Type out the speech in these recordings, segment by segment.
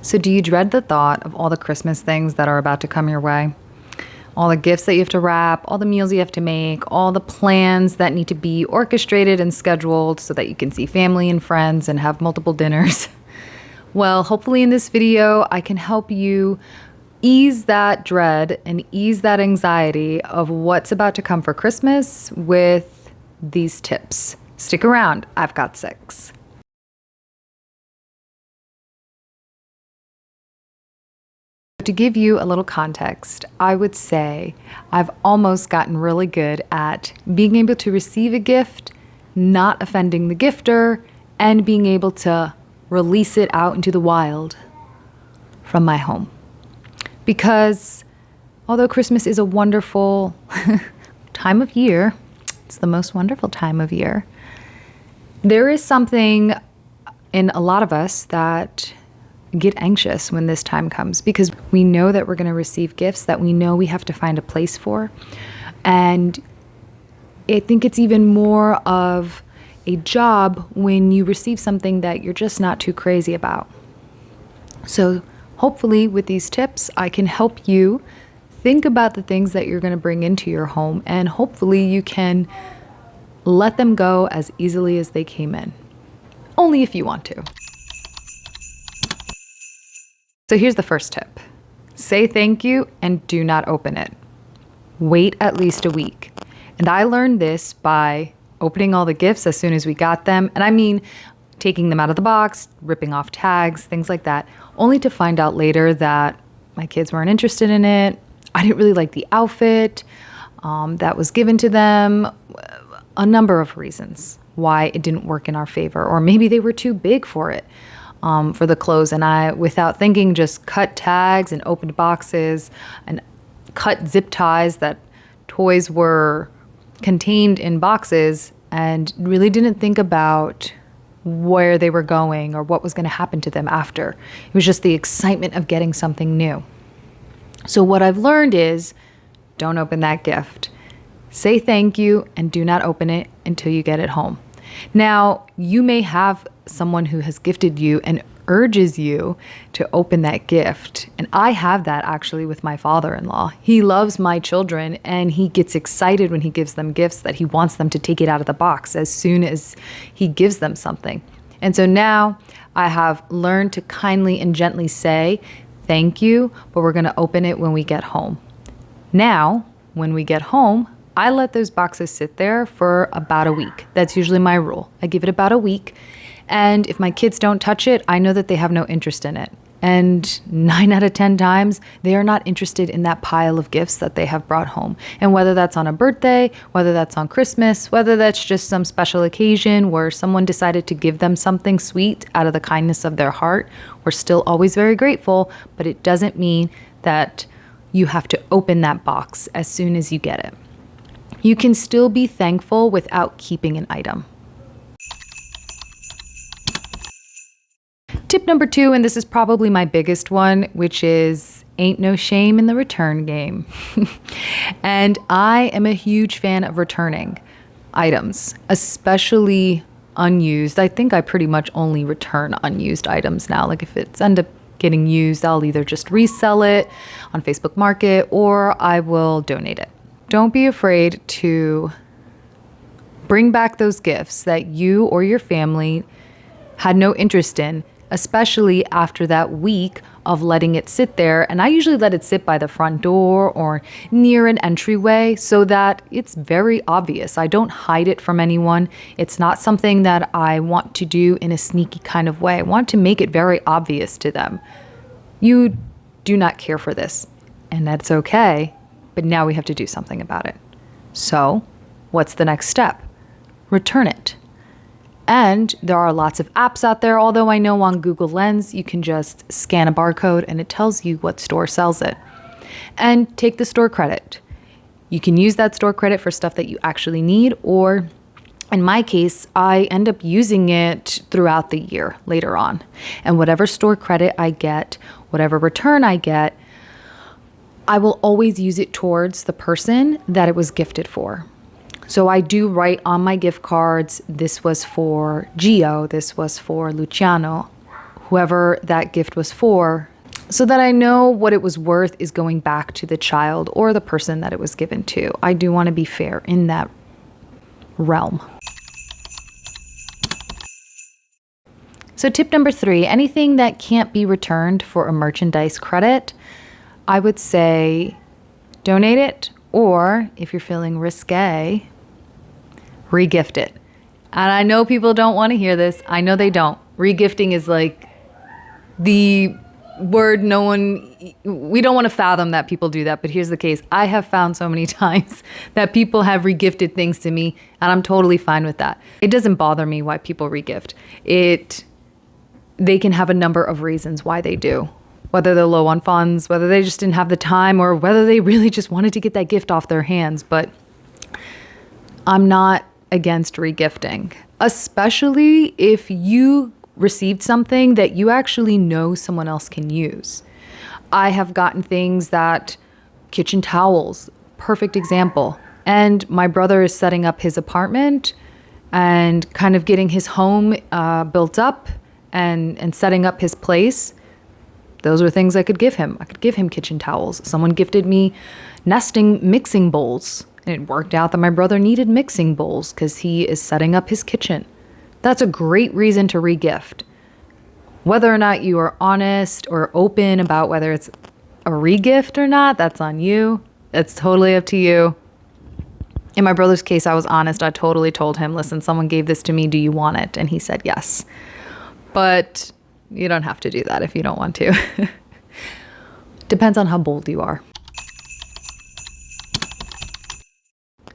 So do you dread the thought of all the Christmas things that are about to come your way? All the gifts that you have to wrap, all the meals you have to make, all the plans that need to be orchestrated and scheduled so that you can see family and friends and have multiple dinners. Well, hopefully in this video, I can help you ease that dread and ease that anxiety of what's about to come for Christmas with these tips. Stick around, I've got 6. To give you a little context, I would say I've almost gotten really good at being able to receive a gift, not offending the gifter, and being able to release it out into the wild from my home. Because although Christmas is a wonderful time of year, it's the most wonderful time of year, there is something in a lot of us that get anxious when this time comes because we know that we're going to receive gifts that we know we have to find a place for. And I think it's even more of a job when you receive something that you're just not too crazy about. So hopefully with these tips, I can help you think about the things that you're going to bring into your home, and hopefully you can let them go as easily as they came in. Only if you want to. So here's the first tip. Say thank you and do not open it. Wait at least a week. And I learned this by opening all the gifts as soon as we got them. And I mean, taking them out of the box, ripping off tags, things like that, only to find out later that my kids weren't interested in it. I didn't really like the outfit that was given to them. A number of reasons why it didn't work in our favor, or maybe they were too big for it. For the clothes, and I, without thinking, just cut tags and opened boxes and cut zip ties that toys were contained in boxes, and really didn't think about where they were going or what was going to happen to them after. It was just the excitement of getting something new. So what I've learned is, don't open that gift. Say thank you and do not open it until you get it home. Now, you may have someone who has gifted you and urges you to open that gift. And I have that actually with my father-in-law. He loves my children and he gets excited when he gives them gifts that he wants them to take it out of the box as soon as he gives them something. And so now I have learned to kindly and gently say, thank you, but we're going to open it when we get home. Now, when we get home, I let those boxes sit there for about a week. That's usually my rule. I give it about a week. And if my kids don't touch it, I know that they have no interest in it. And 9 out of 10 times, they are not interested in that pile of gifts that they have brought home. And whether that's on a birthday, whether that's on Christmas, whether that's just some special occasion where someone decided to give them something sweet out of the kindness of their heart, we're still always very grateful, but it doesn't mean that you have to open that box as soon as you get it. You can still be thankful without keeping an item. Tip number 2, and this is probably my biggest one, which is ain't no shame in the return game. And I am a huge fan of returning items, especially unused. I think I pretty much only return unused items now. Like if it's end up getting used, I'll either just resell it on Facebook Market or I will donate it. Don't be afraid to bring back those gifts that you or your family had no interest in, especially after that week of letting it sit there. And I usually let it sit by the front door or near an entryway so that it's very obvious. I don't hide it from anyone. It's not something that I want to do in a sneaky kind of way. I want to make it very obvious to them. You do not care for this, and that's okay. But now we have to do something about it. So, what's the next step? Return it. And there are lots of apps out there, although I know on Google Lens, you can just scan a barcode and it tells you what store sells it. And take the store credit. You can use that store credit for stuff that you actually need, or in my case, I end up using it throughout the year later on. And whatever store credit I get, whatever return I get, I will always use it towards the person that it was gifted for. So I do write on my gift cards, this was for Gio, this was for Luciano, whoever that gift was for, so that I know what it was worth is going back to the child or the person that it was given to. I do want to be fair in that realm. So tip number 3, anything that can't be returned for a merchandise credit, I would say donate it, or if you're feeling risque, regift it. And I know people don't want to hear this. I know they don't. Regifting is like the word we don't want to fathom that people do that, but here's the case. I have found so many times that people have regifted things to me, and I'm totally fine with that. It doesn't bother me why people regift. They can have a number of reasons why they do. Whether they're low on funds, whether they just didn't have the time, or whether they really just wanted to get that gift off their hands. But I'm not against regifting, especially if you received something that you actually know someone else can use. I have gotten things kitchen towels, perfect example. And my brother is setting up his apartment and kind of getting his home built up and setting up his place. Those were things I could give him. I could give him kitchen towels. Someone gifted me nesting mixing bowls. And it worked out that my brother needed mixing bowls because he is setting up his kitchen. That's a great reason to regift. Whether or not you are honest or open about whether it's a regift or not, that's on you. It's totally up to you. In my brother's case, I was honest. I totally told him, listen, someone gave this to me. Do you want it? And he said yes. But you don't have to do that if you don't want to. Depends on how bold you are.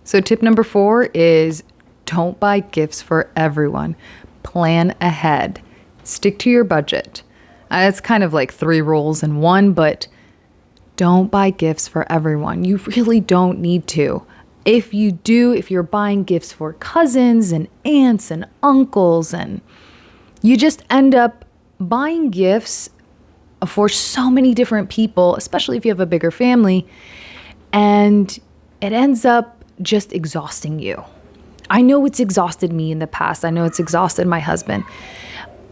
So tip number 4 is don't buy gifts for everyone. Plan ahead. Stick to your budget. It's kind of like 3 rules in one, but don't buy gifts for everyone. You really don't need to. If you do, if you're buying gifts for cousins and aunts and uncles, and you just end up buying gifts for so many different people, especially if you have a bigger family, and it ends up just exhausting you. I know it's exhausted me in the past. I know it's exhausted my husband.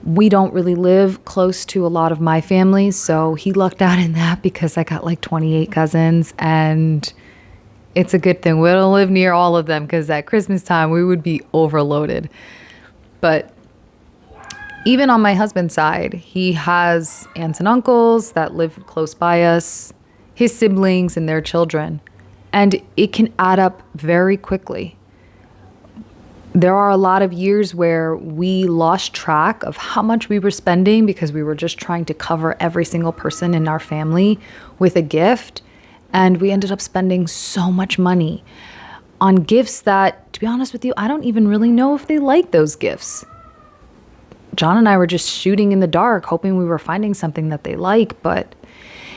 We don't really live close to a lot of my family, so he lucked out in that because I got like 28 cousins, and it's a good thing we don't live near all of them because at Christmas time we would be overloaded. But even on my husband's side, he has aunts and uncles that live close by us, his siblings and their children, and it can add up very quickly. There are a lot of years where we lost track of how much we were spending because we were just trying to cover every single person in our family with a gift, and we ended up spending so much money on gifts that, to be honest with you, I don't even really know if they like those gifts. John and I were just shooting in the dark, hoping we were finding something that they like. But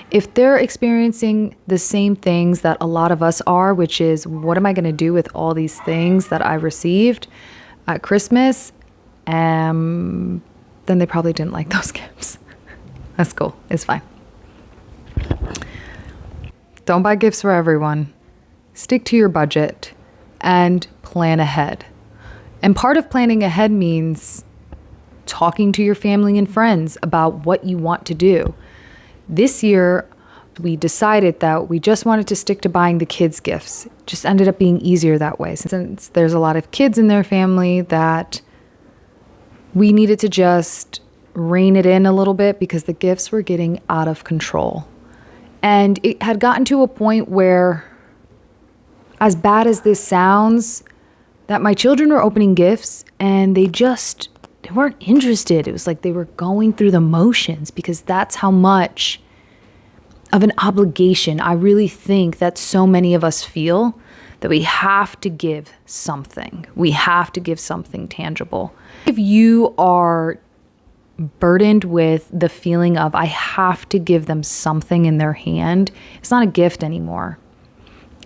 if they're experiencing the same things that a lot of us are, which is, what am I going to do with all these things that I received at Christmas? Then they probably didn't like those gifts. That's cool. It's fine. Don't buy gifts for everyone. Stick to your budget and plan ahead. And part of planning ahead means talking to your family and friends about what you want to do. This year, we decided that we just wanted to stick to buying the kids gifts. It just ended up being easier that way. Since there's a lot of kids in their family, that we needed to just rein it in a little bit because the gifts were getting out of control. And it had gotten to a point where, as bad as this sounds, that my children were opening gifts and they weren't interested. It was like they were going through the motions because that's how much of an obligation I really think that so many of us feel, that we have to give something. We have to give something tangible. If you are burdened with the feeling of I have to give them something in their hand, it's not a gift anymore.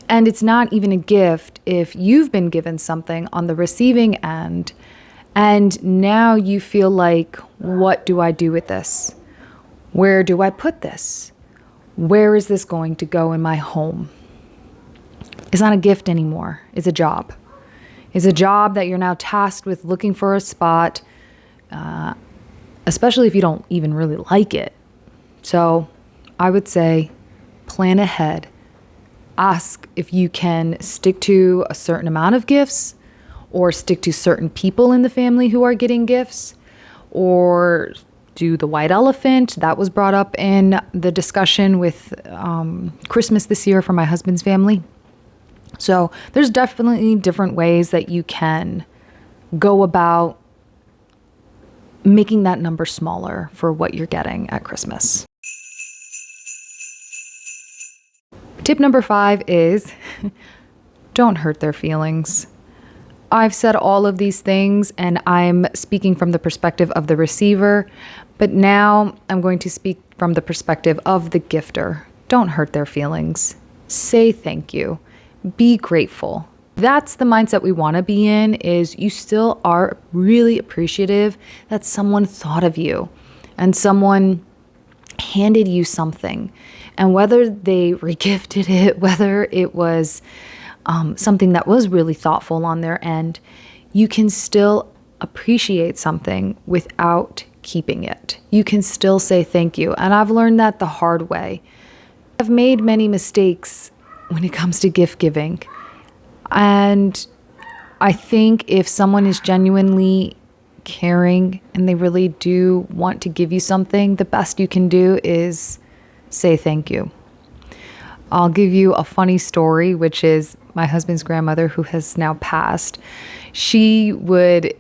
And it's not even a gift if you've been given something on the receiving end and now you feel like, what do I do with this? Where do I put this? Where is this going to go in my home? It's not a gift anymore. It's a job. It's a job that you're now tasked with looking for a spot especially if you don't even really like it. So I would say plan ahead. Ask if you can stick to a certain amount of gifts or stick to certain people in the family who are getting gifts, or do the white elephant. That was brought up in the discussion with Christmas this year for my husband's family. So there's definitely different ways that you can go about making that number smaller for what you're getting at Christmas. Tip number 5 is don't hurt their feelings. I've said all of these things and I'm speaking from the perspective of the receiver, but now I'm going to speak from the perspective of the gifter. Don't hurt their feelings. Say thank you. Be grateful. That's the mindset we want to be in, is you still are really appreciative that someone thought of you and someone handed you something. And whether they regifted it, whether it was something that was really thoughtful on their end, you can still appreciate something without keeping it. You can still say thank you. And I've learned that the hard way. I've made many mistakes when it comes to gift giving. And I think if someone is genuinely caring and they really do want to give you something, the best you can do is say thank you. I'll give you a funny story, which is my husband's grandmother, who has now passed. She would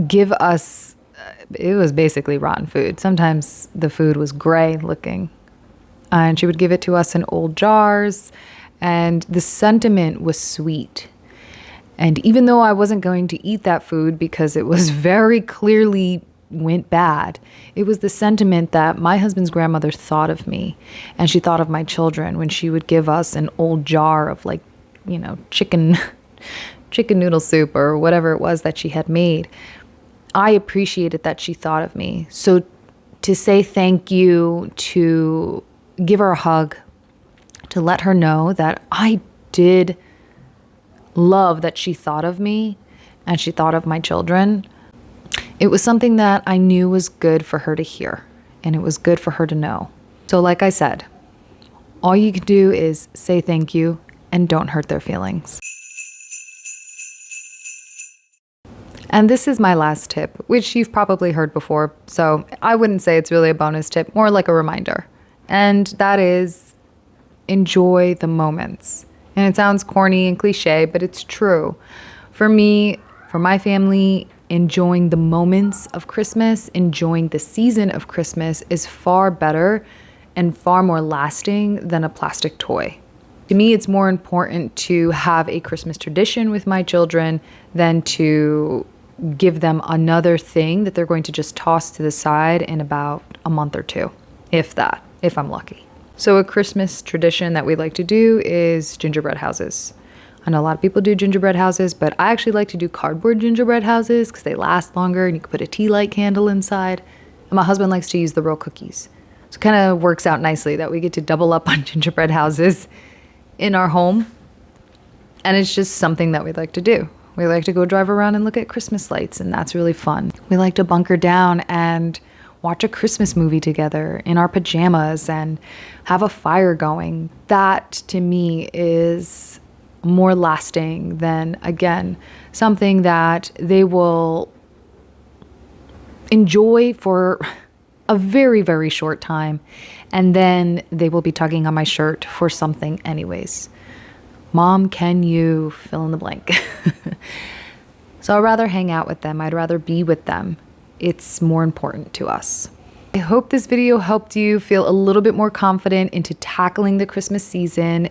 give us, it was basically rotten food. Sometimes the food was gray looking. And she would give it to us in old jars. And the sentiment was sweet. And even though I wasn't going to eat that food because it was very clearly went bad, it was the sentiment that my husband's grandmother thought of me, and she thought of my children when she would give us an old jar of, like, you know, chicken noodle soup or whatever it was that she had made. I appreciated that she thought of me. So to say thank you, to give her a hug, to let her know that I did love that she thought of me and she thought of my children, it was something that I knew was good for her to hear, and it was good for her to know. So like I said, all you can do is say thank you and don't hurt their feelings. And this is my last tip, which you've probably heard before, so I wouldn't say it's really a bonus tip, more like a reminder. And that is, enjoy the moments. And it sounds corny and cliche, but it's true. For me, for my family, enjoying the moments of Christmas, enjoying the season of Christmas is far better and far more lasting than a plastic toy. To me, it's more important to have a Christmas tradition with my children than to give them another thing that they're going to just toss to the side in about a month or two, if that, if I'm lucky. So a Christmas tradition that we like to do is gingerbread houses. I know a lot of people do gingerbread houses, but I actually like to do cardboard gingerbread houses because they last longer and you can put a tea light candle inside. And my husband likes to use the real cookies. So it kind of works out nicely that we get to double up on gingerbread houses in our home. And it's just something that we like to do. We like to go drive around and look at Christmas lights, and that's really fun. We like to bunker down and watch a Christmas movie together in our pajamas and have a fire going. That, to me, is more lasting than, again, something that they will enjoy for a very, very short time, and then they will be tugging on my shirt for something anyways. Mom, can you fill in the blank? So I'd rather hang out with them. I'd rather be with them. It's more important to us. I hope this video helped you feel a little bit more confident into tackling the Christmas season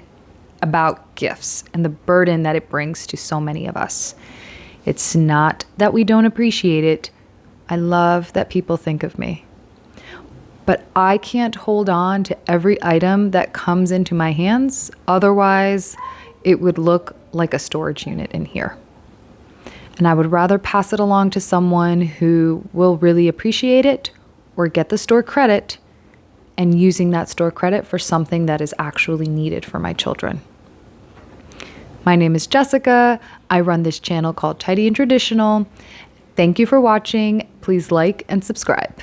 about gifts and the burden that it brings to so many of us. It's not that we don't appreciate it. I love that people think of me. But I can't hold on to every item that comes into my hands. Otherwise, it would look like a storage unit in here. And I would rather pass it along to someone who will really appreciate it or get the store credit, and using that store credit for something that is actually needed for my children. My name is Jessica. I run this channel called Tidy and Traditional. Thank you for watching. Please like and subscribe.